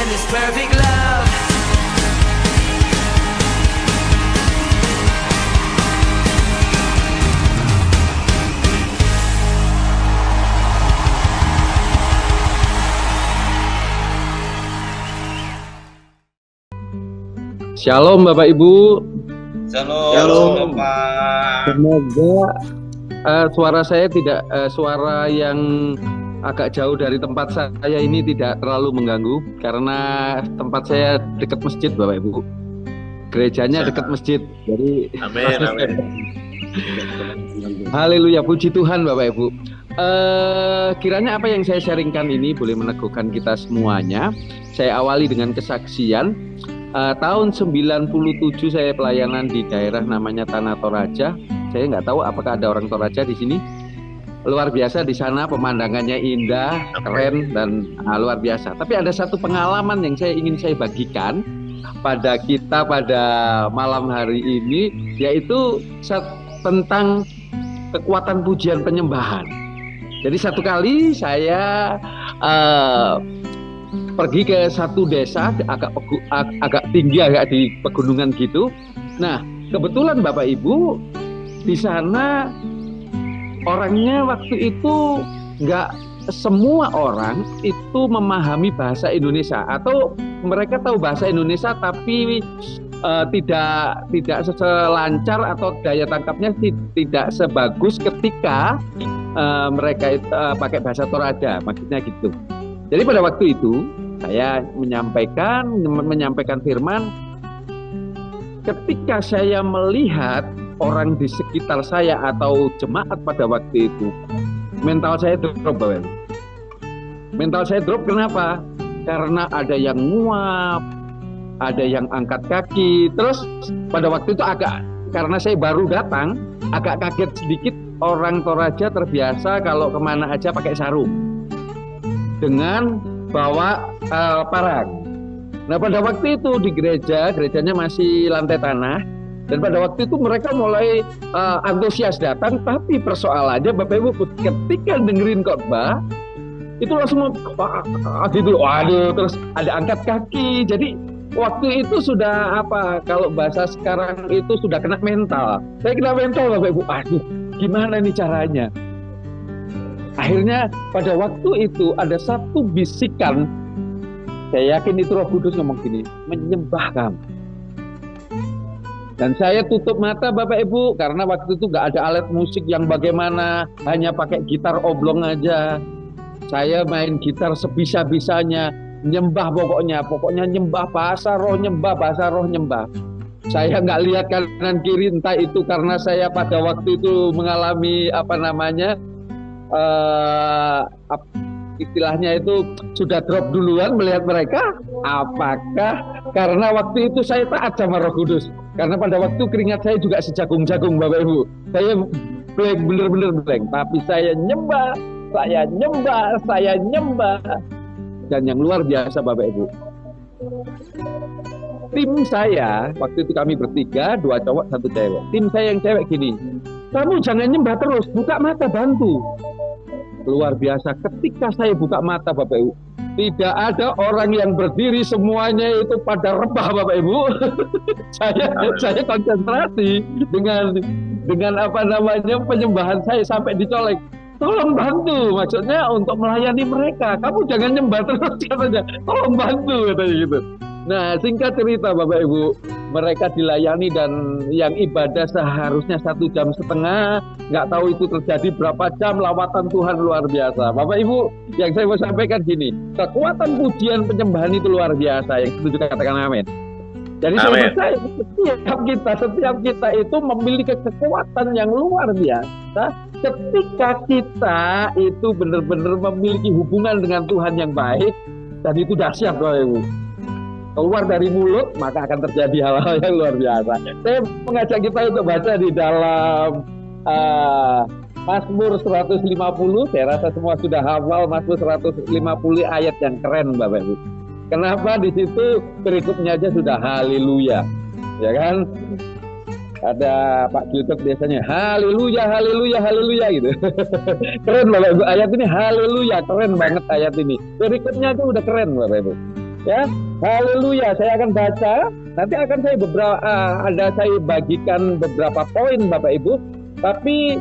this perfect love. Shalom Bapak Ibu. Shalom Pak. Semoga suara saya tidak suara yang agak jauh dari tempat saya ini tidak terlalu mengganggu karena tempat saya dekat masjid Bapak Ibu. Gerejanya dekat masjid. Jadi Amin. Haleluya, puji Tuhan Bapak Ibu. Kiranya apa yang saya sharingkan ini boleh meneguhkan kita semuanya. Saya awali dengan kesaksian. Tahun 97 saya pelayanan di daerah namanya Tanah Toraja. Saya nggak tahu apakah ada orang Toraja di sini. Luar biasa di sana, pemandangannya indah, keren dan luar biasa. Tapi ada satu pengalaman yang ingin saya bagikan pada kita pada malam hari ini, yaitu tentang kekuatan pujian penyembahan. Jadi satu kali saya pergi ke satu desa agak tinggi, agak di pegunungan gitu. Nah, kebetulan Bapak Ibu di sana orangnya waktu itu nggak semua orang itu memahami bahasa Indonesia, atau mereka tahu bahasa Indonesia tapi tidak selancar atau daya tangkapnya tidak sebagus ketika mereka itu pakai bahasa Toraja, maksudnya gitu. Jadi pada waktu itu saya menyampaikan firman. Ketika saya melihat orang di sekitar saya atau jemaat pada waktu itu, mental saya drop, Bapak. Mental saya drop kenapa? Karena ada yang nguap, ada yang angkat kaki. Terus pada waktu itu karena saya baru datang, agak kaget sedikit. Orang Toraja terbiasa kalau kemana aja pakai sarung dengan bawa parang. Nah pada waktu itu di gerejanya masih lantai tanah, dan pada waktu itu mereka mulai antusias datang. Tapi persoalannya Bapak Ibu, ketika dengerin khotbah itu langsung gitu, waduh, terus ada angkat kaki. Jadi waktu itu sudah kalau bahasa sekarang itu sudah kena mental. Saya kena mental Bapak Ibu, aduh gimana nih caranya. Akhirnya pada waktu itu ada satu bisikan, saya yakin itu Roh Kudus ngomong gini, menyembah kamu. Dan saya tutup mata Bapak Ibu, karena waktu itu gak ada alat musik yang bagaimana, hanya pakai gitar oblong aja. Saya main gitar sebisa-bisanya, nyembah pokoknya nyembah bahasa roh, nyembah. Saya nggak lihat kanan kiri, entah itu karena saya pada waktu itu mengalami istilahnya itu sudah drop duluan melihat mereka, apakah karena waktu itu saya taat sama Roh Kudus. Karena pada waktu keringat saya juga sejagung-jagung Bapak Ibu. Saya bener-bener blank, tapi saya nyembah. Dan yang luar biasa Bapak Ibu, tim saya waktu itu kami bertiga, 2 cowok 1 cewek. Tim saya yang cewek gini, kamu jangan nyembah terus, buka mata, bantu. Luar biasa, ketika saya buka mata Bapak Ibu, tidak ada orang yang berdiri, semuanya itu pada rebah Bapak Ibu. saya konsentrasi dengan penyembahan saya sampai dicolek. Tolong bantu, maksudnya untuk melayani mereka. Kamu jangan nyembah terus katanya. Tolong bantu katanya gitu. Nah, singkat cerita Bapak Ibu, mereka dilayani dan yang ibadah seharusnya 1,5 jam, nggak tahu itu terjadi berapa jam. Lawatan Tuhan luar biasa. Bapak Ibu, yang saya mau sampaikan gini, kekuatan pujian penyembahan itu luar biasa. Yang setuju katakan amin. Jadi saya percaya setiap kita itu memiliki kekuatan yang luar biasa ketika kita itu benar-benar memiliki hubungan dengan Tuhan yang baik, dan itu dahsyat Bapak Ibu. Keluar dari mulut maka akan terjadi hal-hal yang luar biasa. Saya mengajak kita untuk baca di dalam Mazmur 150. Saya rasa semua sudah hafal Mazmur 150, ayat yang keren Bapak Ibu. Kenapa di situ berikutnya aja sudah haleluya, ya kan? Ada Pak Gilbert biasanya haleluya gitu. Keren Bapak Ibu, ayat ini haleluya, keren banget ayat ini. Berikutnya itu udah keren Bapak Ibu. Ya, haleluya. Saya akan baca. Nanti akan saya bagikan beberapa poin Bapak Ibu. Tapi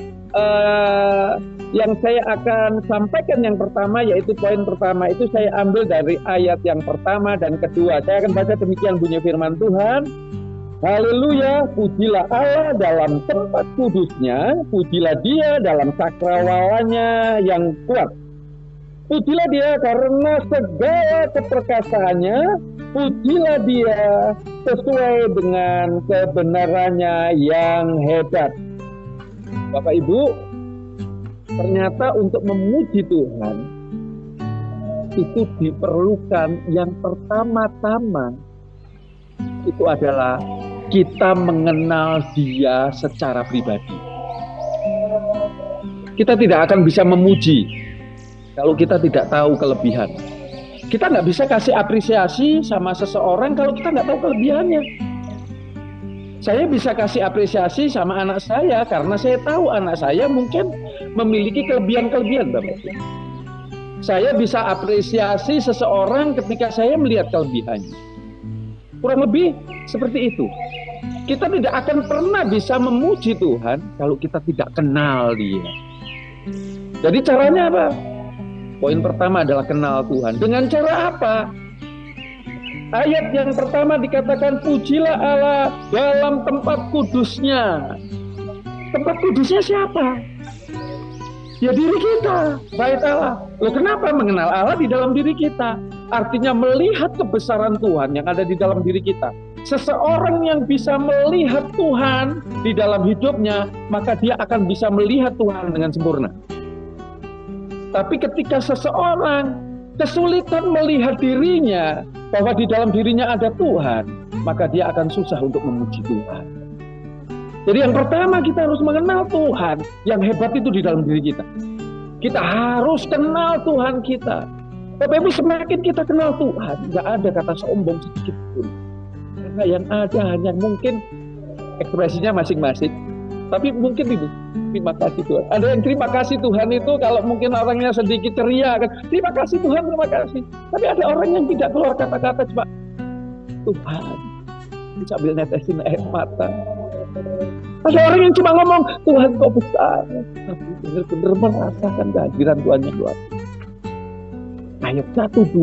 yang saya akan sampaikan yang pertama, yaitu poin pertama itu saya ambil dari ayat yang pertama dan kedua. Saya akan baca demikian bunyi firman Tuhan. Haleluya, pujilah Allah dalam tempat kudusnya, pujilah Dia dalam cakrawalanya yang kuat. Pujilah Dia karena segala keperkasaannya, pujilah Dia sesuai dengan kebenarannya yang hebat. Bapak Ibu, ternyata untuk memuji Tuhan itu diperlukan yang pertama-tama itu adalah kita mengenal Dia secara pribadi. Kita tidak akan bisa memuji kalau kita tidak tahu kelebihan. Kita nggak bisa kasih apresiasi sama seseorang kalau kita nggak tahu kelebihannya. Saya bisa kasih apresiasi sama anak saya karena saya tahu anak saya mungkin memiliki kelebihan-kelebihan, Bapak. Saya bisa apresiasi seseorang ketika saya melihat kelebihannya. Kurang lebih seperti itu. Kita tidak akan pernah bisa memuji Tuhan kalau kita tidak kenal Dia. Jadi caranya apa? Poin pertama adalah kenal Tuhan. Dengan cara apa? Ayat yang pertama dikatakan pujilah Allah dalam tempat kudusnya. Tempat kudusnya siapa? Ya diri kita, bait Allah. Loh, kenapa mengenal Allah di dalam diri kita? Artinya melihat kebesaran Tuhan yang ada di dalam diri kita. Seseorang yang bisa melihat Tuhan di dalam hidupnya, maka dia akan bisa melihat Tuhan dengan sempurna. Tapi ketika seseorang kesulitan melihat dirinya, bahwa di dalam dirinya ada Tuhan, maka dia akan susah untuk memuji Tuhan. Jadi yang pertama kita harus mengenal Tuhan. Yang hebat itu di dalam diri kita. Kita harus kenal Tuhan kita. Bapak Ibu, semakin kita kenal Tuhan, nggak ada kata sombong sedikit pun. Karena yang ada hanya mungkin ekspresinya masing-masing. Tapi mungkin itu, terima kasih Tuhan. Ada yang terima kasih Tuhan itu kalau mungkin orangnya sedikit ceria kan, terima kasih Tuhan, terima kasih. Tapi ada orang yang tidak keluar kata-kata, cuma Tuhan, sambil netesin air mata. Ada orang yang cuma ngomong Tuhan kok besar, tapi benar-benar merasakan kehadiran Tuhan yang luar biasa. Ayat 1-2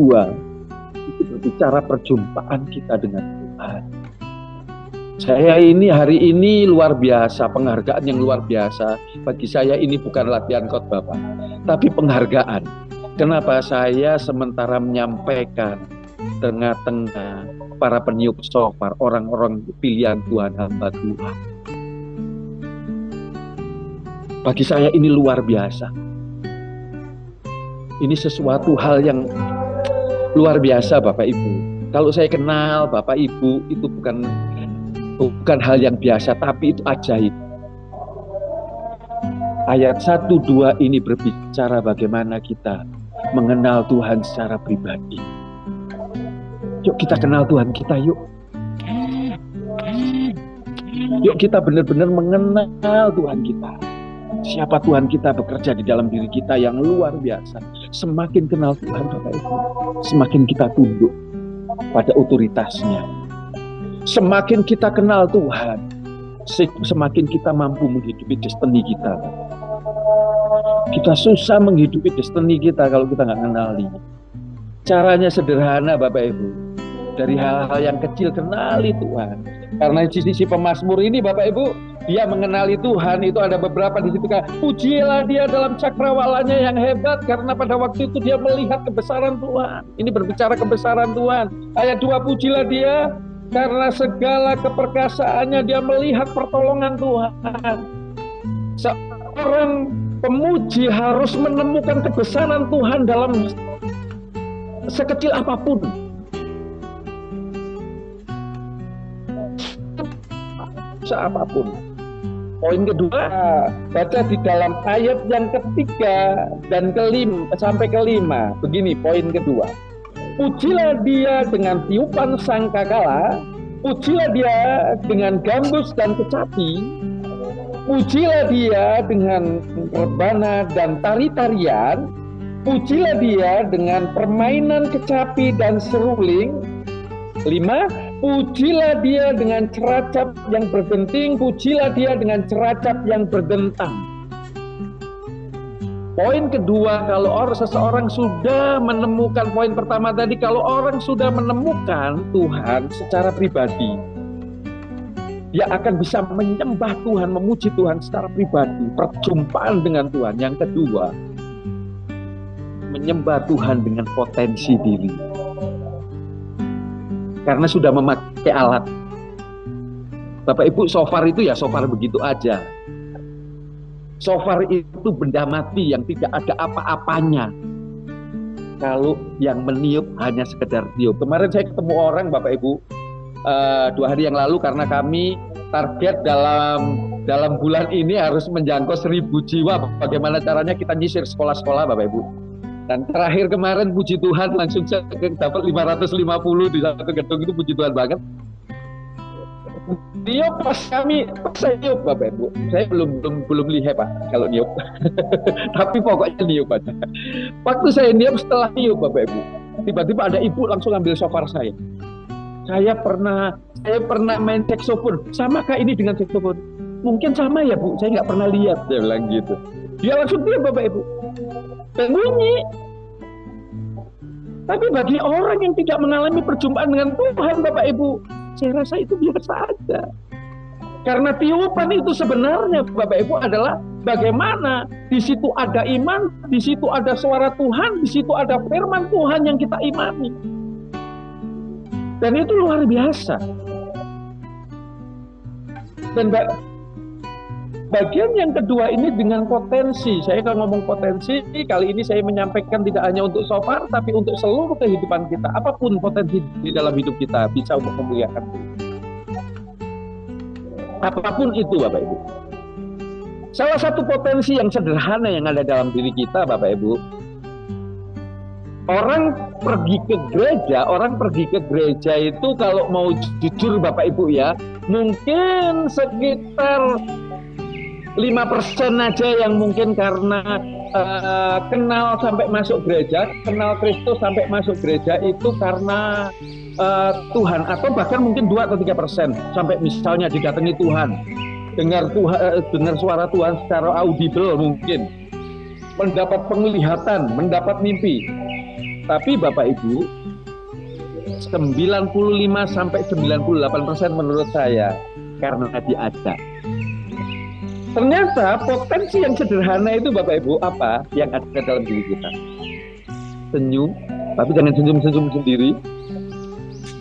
itu berbicara perjumpaan kita dengan Tuhan. Saya ini hari ini luar biasa, penghargaan yang luar biasa. Bagi saya ini bukan latihan khotbah, Pak, tapi penghargaan. Kenapa? Saya sementara menyampaikan tengah-tengah para peniup shofar, orang-orang pilihan Tuhan, hamba Tuhan. Bagi saya ini luar biasa. Ini sesuatu hal yang luar biasa, Bapak Ibu. Kalau saya kenal Bapak Ibu, itu bukan hal yang biasa, tapi itu ajaib. Ayat 1-2 ini berbicara bagaimana kita mengenal Tuhan secara pribadi. Yuk kita kenal Tuhan kita, yuk. Yuk kita benar-benar mengenal Tuhan kita. Siapa Tuhan kita bekerja di dalam diri kita yang luar biasa. Semakin kenal Tuhan, Bapak Ibu, semakin kita tunduk pada otoritasnya. Semakin kita kenal Tuhan, semakin kita mampu menghidupi destiny kita. Kita susah menghidupi destiny kita kalau kita nggak kenal Dia. Caranya sederhana, Bapak Ibu. Dari hal-hal yang kecil, kenali Tuhan. Karena di sisi pemazmur ini, Bapak Ibu, dia mengenali Tuhan. Itu ada beberapa di situ kan. Pujilah Dia dalam cakrawalanya yang hebat, karena pada waktu itu dia melihat kebesaran Tuhan. Ini berbicara kebesaran Tuhan. Ayat 2, pujilah Dia karena segala keperkasaannya, dia melihat pertolongan Tuhan. Seorang pemuji harus menemukan kebesaran Tuhan dalam sekecil apapun. Apapun. Poin kedua, baca di dalam ayat yang ketiga dan sampai kelima. Begini poin kedua. Pujilah Dia dengan tiupan sangkakala, pujilah Dia dengan gambus dan kecapi, pujilah Dia dengan rebana dan tari-tarian, pujilah dia dengan permainan kecapi dan seruling. 5, pujilah dia dengan ceracap yang berdenting, pujilah dia dengan ceracap yang berdentang. Poin kedua, kalau seseorang sudah menemukan poin pertama tadi, kalau orang sudah menemukan Tuhan secara pribadi, dia akan bisa menyembah Tuhan, memuji Tuhan secara pribadi, perjumpaan dengan Tuhan. Yang kedua, menyembah Tuhan dengan potensi diri. Karena sudah memakai alat. Bapak Ibu, shofar itu ya shofar begitu aja. Shofar itu benda mati yang tidak ada apa-apanya. Kalau yang meniup hanya sekedar tiup. Kemarin saya ketemu orang Bapak Ibu 2 hari yang lalu, karena kami target dalam bulan ini harus menjangkau 1.000 jiwa. Bagaimana caranya kita nyisir sekolah-sekolah Bapak Ibu. Dan terakhir kemarin puji Tuhan langsung dapat 550 di satu gedung, itu puji Tuhan banget. Niup saya niup Bapak Ibu. Saya belum lihat Pak kalau niup. Tapi pokoknya niup aja. Waktu saya niup, setelah niup Bapak Ibu, tiba-tiba ada ibu langsung ambil shofar saya. Saya pernah main saksofon. Samakah ini dengan saksofon? Mungkin sama ya Bu, saya nggak pernah lihat, dia bilang gitu. Dia langsung niup Bapak Ibu. Dan bunyi. Tapi bagi orang yang tidak mengalami perjumpaan dengan Tuhan Bapak Ibu, saya rasa itu biasa aja. Karena tiupan itu sebenarnya Bapak Ibu adalah bagaimana di situ ada iman, di situ ada suara Tuhan, di situ ada firman Tuhan yang kita imani. Dan itu luar biasa. Dan bagian yang kedua ini dengan potensi. Saya kalau ngomong potensi, kali ini saya menyampaikan tidak hanya untuk shofar, tapi untuk seluruh kehidupan kita. Apapun potensi di dalam hidup kita bisa untuk memuliakan Tuhan. Apapun itu Bapak Ibu. Salah satu potensi yang sederhana yang ada dalam diri kita Bapak Ibu, orang pergi ke gereja itu kalau mau jujur Bapak Ibu ya, mungkin sekitar 5% aja yang mungkin karena kenal sampai masuk gereja, kenal Kristus sampai masuk gereja itu karena Tuhan, atau bahkan mungkin 2 atau 3% sampai misalnya didatangi Tuhan, dengar suara Tuhan secara audible, mungkin mendapat penglihatan, mendapat mimpi. Tapi Bapak Ibu, 95 sampai 98% menurut saya karena diajak. Ternyata potensi yang sederhana itu Bapak Ibu apa yang ada dalam diri kita? Senyum, tapi jangan senyum-senyum sendiri.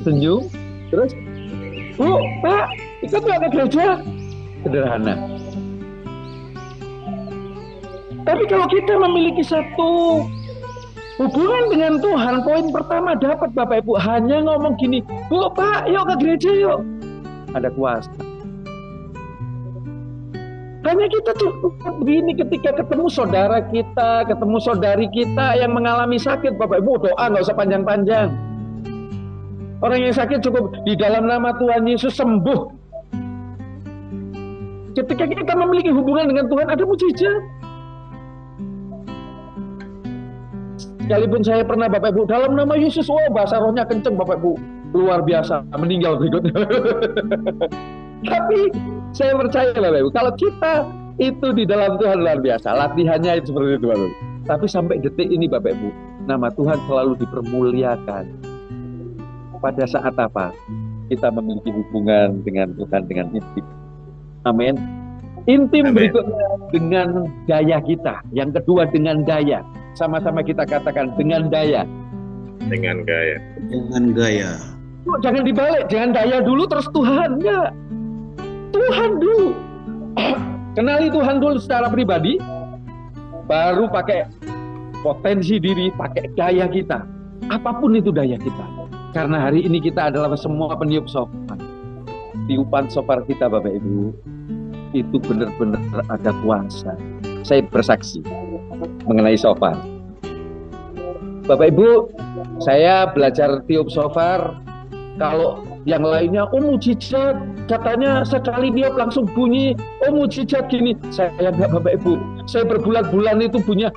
Senyum, terus Bu, Pak, ikut ke gereja. Sederhana. Tapi kalau kita memiliki satu hubungan dengan Tuhan, poin pertama dapat Bapak Ibu, hanya ngomong gini, Bu, Pak, yuk ke gereja yuk. Ada kuasa. Hanya kita cukup begini ketika ketemu saudara kita, ketemu saudari kita yang mengalami sakit, Bapak Ibu, doa nggak usah panjang-panjang. Orang yang sakit cukup di dalam nama Tuhan Yesus sembuh. Ketika kita memiliki hubungan dengan Tuhan, ada mujizat. Sekalipun saya pernah Bapak Ibu, dalam nama Yesus, bahasa rohnya kenceng Bapak Ibu, luar biasa, meninggal berikutnya. Tapi saya percaya Bapak Ibu, kalau kita itu di dalam Tuhan luar biasa, latihannya itu seperti itu Bapak Ibu. Tapi sampai detik ini Bapak Ibu, nama Tuhan selalu dipermuliakan. Pada saat apa? Kita memiliki hubungan dengan Tuhan dengan intim. Amin. Intim. Amin. Berikutnya dengan daya kita. Yang kedua dengan daya. Sama-sama kita katakan dengan daya. Dengan gaya. Dengan gaya. Jangan dibalik, jangan daya dulu terus Tuhan. Enggak. Tuhan dulu. Kenali Tuhan dulu secara pribadi, baru pakai potensi diri, pakai daya kita. Apapun itu daya kita. Karena hari ini kita adalah semua peniup shofar. Tiupan shofar kita Bapak Ibu, itu benar-benar ada kuasa. Saya bersaksi mengenai shofar. Bapak Ibu, saya belajar tiup shofar. Kalau yang lainnya, mujizat, katanya sekali niup langsung bunyi, mujizat gini. Saya enggak Bapak Ibu. Saya berbulan-bulan itu bunyinya,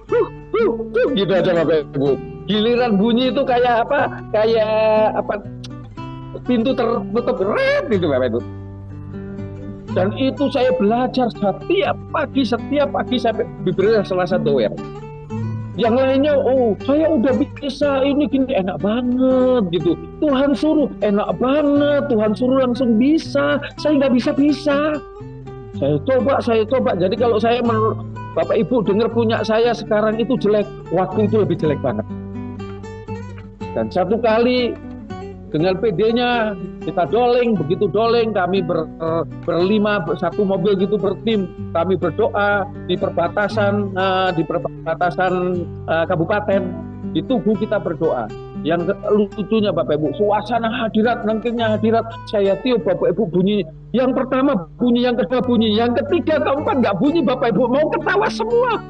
gitu aja Bapak Ibu. Giliran bunyi itu kayak apa? Pintu tertutup gitu Bapak Ibu. Dan itu saya belajar setiap pagi sampai bibirnya Selasa doer. Yang lainnya, saya udah bisa ini gini, enak banget gitu. Tuhan suruh, enak banget. Tuhan suruh langsung bisa. Saya nggak bisa. Saya coba. Jadi kalau saya menurut Bapak Ibu dengar punya saya sekarang itu jelek, waktu itu lebih jelek banget. Dan satu kali dengan PD-nya kita doling, begitu doling kami berlima, satu mobil gitu bertim, kami berdoa di perbatasan kabupaten, di Tugu kita berdoa. Yang lucunya Bapak Ibu, suasana hadirat, nangkingnya hadirat, saya tiup Bapak Ibu bunyi. Yang pertama bunyi, yang kedua bunyi, yang ketiga keempat nggak bunyi Bapak Ibu, mau ketawa semua.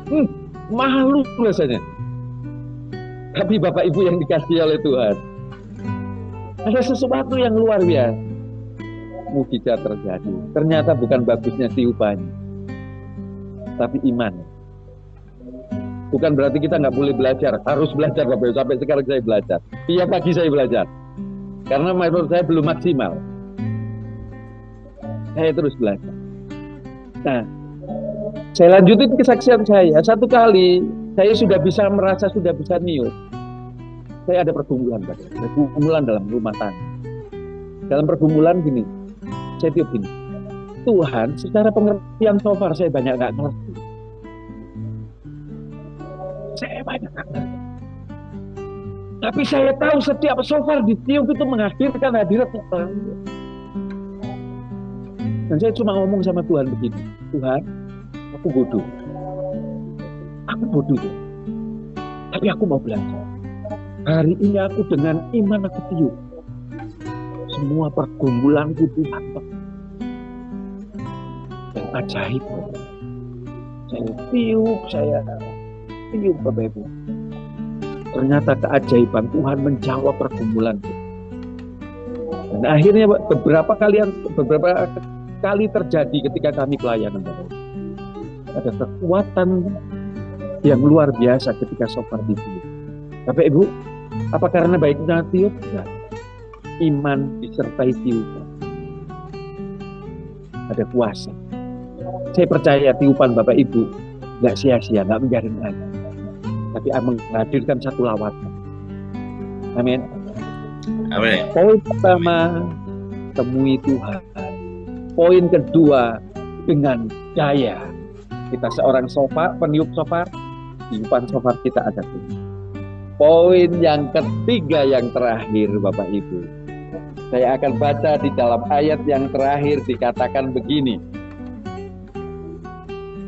Malu rasanya. Tapi Bapak Ibu yang dikasih oleh Tuhan, ada sesuatu yang luar biasa. Mukjizat terjadi. Ternyata bukan bagusnya tiupannya, tapi iman. Bukan berarti kita nggak boleh belajar, harus belajar Bapak Ibu. Sampai sekarang saya belajar. Tiap pagi saya belajar. Karena menurut saya belum maksimal. Saya terus belajar. Nah, saya lanjutin kesaksian saya. Satu kali saya sudah bisa niup. Saya ada pergumulan, pergumulan dalam rumah tangga. Dalam pergumulan gini, saya tiup gini. Tuhan, secara pengertian so far saya banyak nggak ngerti. Saya banyak nggak ngerti. Tapi saya tahu setiap so far ditiup itu menghadirkan hadirat Tuhan. Dan saya cuma ngomong sama Tuhan begini, Tuhan, aku bodoh. Tapi aku mau belajar. Hari ini aku dengan iman aku tiup. Semua pergumulanku Tuhan. Dan ajaib. Saya tiup Bapak Ibu. Ternyata keajaiban Tuhan menjawab pergumulanku. Dan akhirnya beberapa kali terjadi ketika kami pelayanan Bapak Ibu. Ada kekuatan yang luar biasa ketika sofar ditiup. Bapak Ibu, apa karena baiknya tiup? Nah, iman disertai tiupan. Ada kuasa. Saya percaya tiupan Bapak Ibu nggak sia-sia, nggak menjaring aja, tapi menghadirkan satu lawatan. Amin. Amin. Poin pertama, temui Tuhan. Poin kedua, dengan daya. Kita seorang peniup shofar, tiupan shofar kita ada Tuhan. Poin yang ketiga yang terakhir Bapak Ibu. Saya akan baca di dalam ayat yang terakhir dikatakan begini.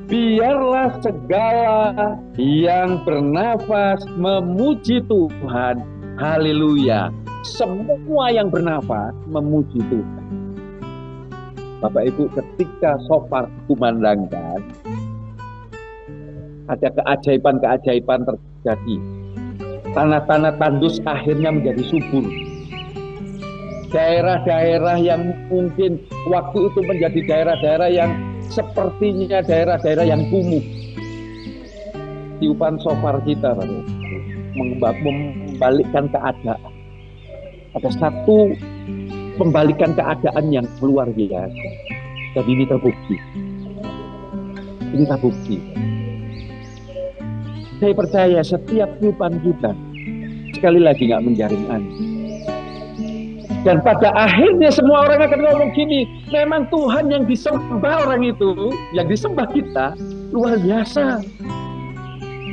Biarlah segala yang bernafas memuji Tuhan. Haleluya. Semua yang bernafas memuji Tuhan. Bapak Ibu, ketika shofar dikumandangkan, ada keajaiban-keajaiban terjadi. Tanah-tanah tandus akhirnya menjadi subur. Daerah-daerah yang mungkin waktu itu menjadi daerah-daerah yang sepertinya daerah-daerah yang kumuh. Tiupan shofar kita membalikkan keadaan. Ada satu pembalikan keadaan yang luar biasa. Dan ini terbukti. Saya percaya setiap tiupan kita sekali lagi nggak menjaring angin. Dan pada akhirnya semua orang akan ngomong gini, memang Tuhan yang disembah orang itu, yang disembah kita, luar biasa.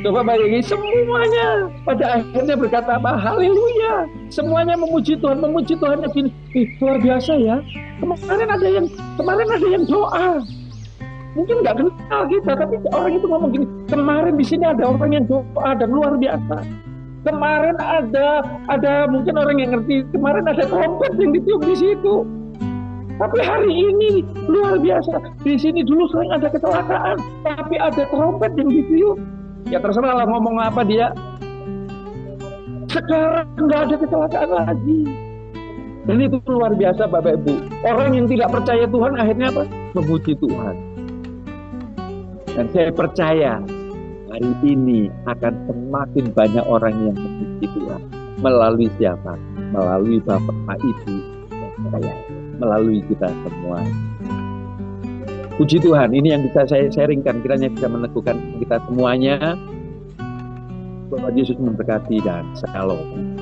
Coba bayangin, semuanya pada akhirnya berkata apa? Haleluya. Semuanya memuji Tuhannya gini, luar biasa ya. Kemarin ada yang doa. Mungkin nggak kenal kita, tapi orang itu ngomong gini, kemarin di sini ada orang yang doa dan luar biasa. Kemarin ada mungkin orang yang ngerti, kemarin ada trompet yang ditiup di situ. Tapi hari ini luar biasa. Di sini dulu sering ada kecelakaan, tapi ada trompet yang ditiup. Ya terserah lah ngomong apa dia. Sekarang nggak ada kecelakaan lagi. Dan itu luar biasa Bapak Ibu. Orang yang tidak percaya Tuhan akhirnya apa? Memuji Tuhan. Dan saya percaya hari ini akan semakin banyak orang yang memiliki Tuhan. Melalui siapa? Melalui Bapak Ibu dan saya, melalui kita semua. Puji Tuhan, ini yang bisa saya sharingkan, kiranya bisa meneguhkan kita semuanya. Tuhan Yesus memberkati dan shalom.